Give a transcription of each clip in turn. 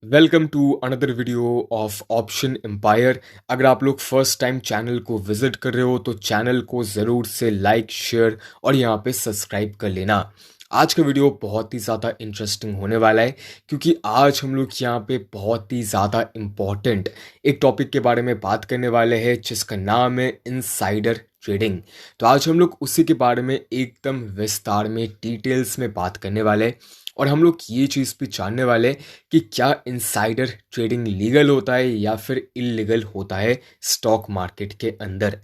Welcome to another video of option empire. अगर आप लोग फर्स्ट टाइम चैनल को विजिट कर रहे हो तो चैनल को ज़रूर से लाइक शेयर और यहाँ पे सब्सक्राइब कर लेना। आज का वीडियो बहुत ही ज़्यादा इंटरेस्टिंग होने वाला है क्योंकि आज हम लोग यहाँ पे बहुत ही ज़्यादा इम्पॉर्टेंट एक टॉपिक के बारे में बात करने वाले हैं जिसका नाम है इनसाइडर ट्रेडिंग। तो आज हम लोग उसी के बारे में एकदम विस्तार में डिटेल्स में बात करने वाले हैं और हम लोग ये चीज़ भी जानने वाले हैं कि क्या इनसाइडर ट्रेडिंग लीगल होता है या फिर इलीगल होता है स्टॉक मार्केट के अंदर।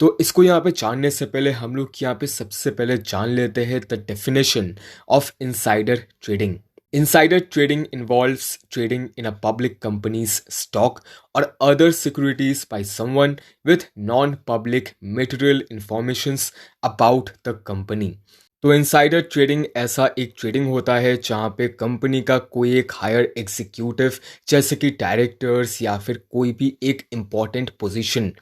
तो इसको यहाँ पे जानने से पहले हम लोग यहाँ पे सबसे पहले जान लेते हैं the definition of insider trading. Insider trading involves trading in a public company's stock or other securities by someone with non-public material informations about the company। तो इनसाइडर ट्रेडिंग ऐसा एक ट्रेडिंग होता है जहाँ पे कंपनी का कोई एक हायर एग्जीक्यूटिव जैसे कि डायरेक्टर्स या फिर कोई भी एक इम्पॉर्टेंट पोजीशन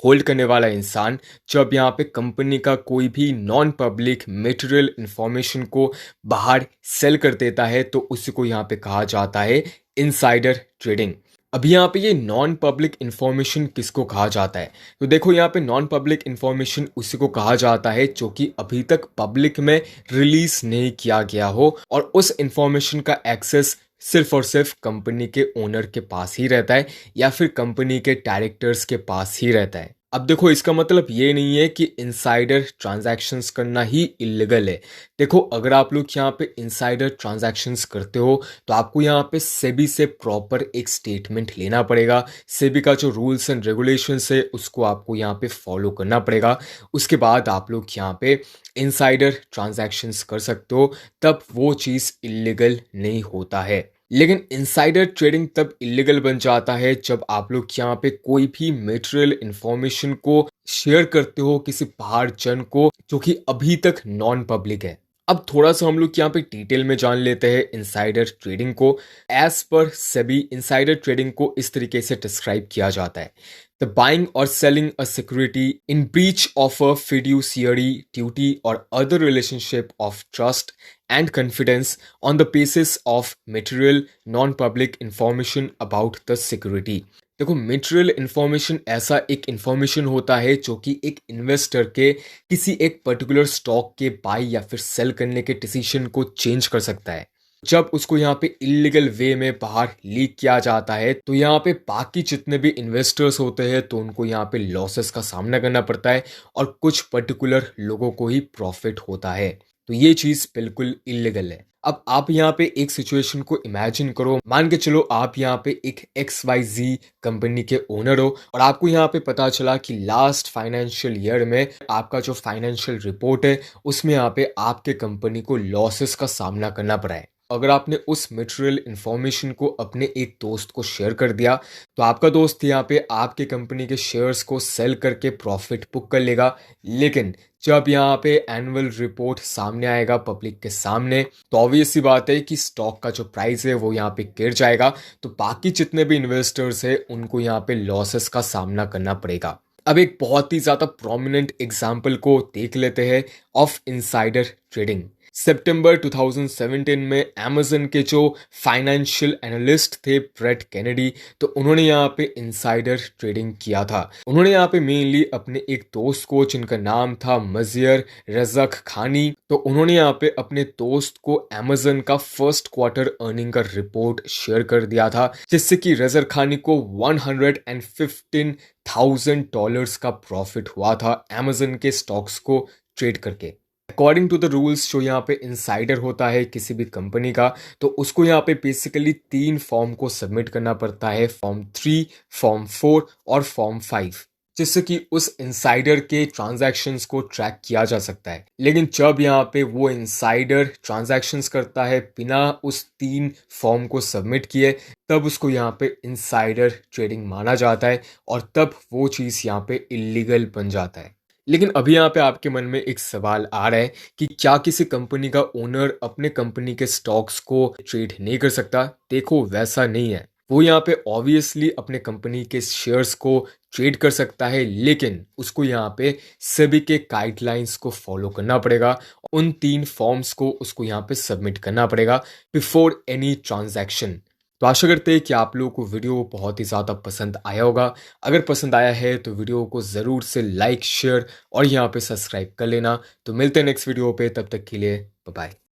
होल्ड करने वाला इंसान जब यहाँ पे कंपनी का कोई भी नॉन पब्लिक मटेरियल इंफॉर्मेशन को बाहर सेल कर देता है तो उसी को यहाँ पे कहा जाता है इनसाइडर ट्रेडिंग। अभी यहाँ पे ये नॉन पब्लिक इंफॉर्मेशन किसको कहा जाता है? तो देखो यहाँ पे नॉन पब्लिक इंफॉर्मेशन उसी को कहा जाता है जो कि अभी तक पब्लिक में रिलीज नहीं किया गया हो और उस इंफॉर्मेशन का एक्सेस सिर्फ और सिर्फ कंपनी के ओनर के पास ही रहता है या फिर कंपनी के डायरेक्टर्स के पास ही रहता है। अब देखो इसका मतलब ये नहीं है कि इनसाइडर ट्रांजैक्शंस करना ही इलीगल है। देखो अगर आप लोग यहाँ पे इनसाइडर ट्रांजैक्शंस करते हो तो आपको यहाँ पे सेबी से प्रॉपर एक स्टेटमेंट लेना पड़ेगा। सेबी का जो रूल्स एंड रेगुलेशंस है उसको आपको यहाँ पे फॉलो करना पड़ेगा। उसके बाद आप लोग यहाँ पे इनसाइडर ट्रांजैक्शंस कर सकते हो, तब वो चीज़ इलीगल नहीं होता है। लेकिन इनसाइडर ट्रेडिंग तब इलीगल बन जाता है जब आप लोग यहाँ पे कोई भी मटेरियल इंफॉर्मेशन को शेयर करते हो किसी बाहर जन को जो कि अभी तक नॉन पब्लिक है। अब थोड़ा सा हम लोग यहाँ पे डिटेल में जान लेते हैं इनसाइडर ट्रेडिंग को। As per SEBI insider trading को इस तरीके से डिस्क्राइब किया जाता है: द बाइंग और selling a security in breach of a fiduciary duty or other relationship of trust and confidence on the basis of material non-public information about the security। देखो material information ऐसा एक information होता है जो कि एक investor के किसी एक पर्टिकुलर स्टॉक के बाई या फिर सेल करने के डिसीजन को चेंज कर सकता है। जब उसको यहाँ पे इलीगल वे में बाहर लीक किया जाता है तो यहाँ पे बाकी जितने भी इन्वेस्टर्स होते हैं तो उनको यहाँ पे लॉसेस का सामना करना पड़ता है और कुछ पर्टिकुलर लोगों को ही प्रॉफिट होता है। तो ये चीज़ बिल्कुल इलीगल है। अब आप यहाँ पे एक सिचुएशन को इमेजिन करो, मान के चलो आप यहाँ पे एक XYZ कंपनी के ओनर हो और आपको यहाँ पे पता चला कि लास्ट फाइनेंशियल ईयर में आपका जो फाइनेंशियल रिपोर्ट है उसमें यहाँ पे आपके कंपनी को लॉसेस का सामना करना पड़ा है। अगर आपने उस मटेरियल इंफॉर्मेशन को अपने एक दोस्त को शेयर कर दिया तो आपका दोस्त यहाँ पे आपके कंपनी के शेयर्स को सेल करके प्रॉफिट बुक कर लेगा। लेकिन जब यहाँ पे एनुअल रिपोर्ट सामने आएगा पब्लिक के सामने तो ऑब्वियस सी बात है कि स्टॉक का जो प्राइस है वो यहाँ पे गिर जाएगा, तो बाकी जितने भी इन्वेस्टर्स हैं उनको यहाँ पे लॉसेस का सामना करना पड़ेगा। अब एक बहुत ही ज़्यादा प्रोमिनेंट एग्जाम्पल को देख लेते हैं ऑफ इनसाइडर ट्रेडिंग। सितंबर 2017 में अमेजन के जो फाइनेंशियल एनालिस्ट थे ब्रेट कैनेडी, तो उन्होंने यहाँ पे इनसाइडर ट्रेडिंग किया था। उन्होंने यहाँ पे मेनली अपने एक दोस्त को जिनका नाम था मजियर रज़क खानी, तो उन्होंने यहाँ पे अपने दोस्त को अमेजन का फर्स्ट क्वार्टर अर्निंग का रिपोर्ट शेयर कर दिया था जिससे कि रज़क खानी को $115,000 का प्रॉफिट हुआ था अमेजन के स्टॉक्स को ट्रेड करके। अकॉर्डिंग टू द रूल्स जो यहाँ पे इनसाइडर होता है किसी भी कंपनी का, तो उसको यहाँ पे बेसिकली 3 फॉर्म को सबमिट करना पड़ता है: फॉर्म 3, फॉर्म 4 और फॉर्म 5, जिससे कि उस इनसाइडर के ट्रांजैक्शंस को ट्रैक किया जा सकता है। लेकिन जब यहाँ पे वो इनसाइडर ट्रांजैक्शंस करता है बिना उस 3 फॉर्म को सबमिट किए, तब उसको यहाँ पे इनसाइडर ट्रेडिंग माना जाता है और तब वो चीज़ यहाँ पे इलीगल बन जाता है। लेकिन अभी यहाँ पे आपके मन में एक सवाल आ रहा है कि क्या किसी कंपनी का ओनर अपने कंपनी के स्टॉक्स को ट्रेड नहीं कर सकता? देखो वैसा नहीं है। वो यहाँ पे ऑब्वियसली अपने कंपनी के शेयर्स को ट्रेड कर सकता है, लेकिन उसको यहाँ पे सेबी के गाइडलाइंस को फॉलो करना पड़ेगा। उन 3 फॉर्म्स को उसको यहाँ पे सबमिट करना पड़ेगा बिफोर एनी ट्रांजैक्शन। तो आशा करते हैं कि आप लोगों को वीडियो बहुत ही ज़्यादा पसंद आया होगा। अगर पसंद आया है तो वीडियो को ज़रूर से लाइक, शेयर और यहाँ पे सब्सक्राइब कर लेना। तो मिलते हैं नेक्स्ट वीडियो पे, तब तक के लिए बाय बाय।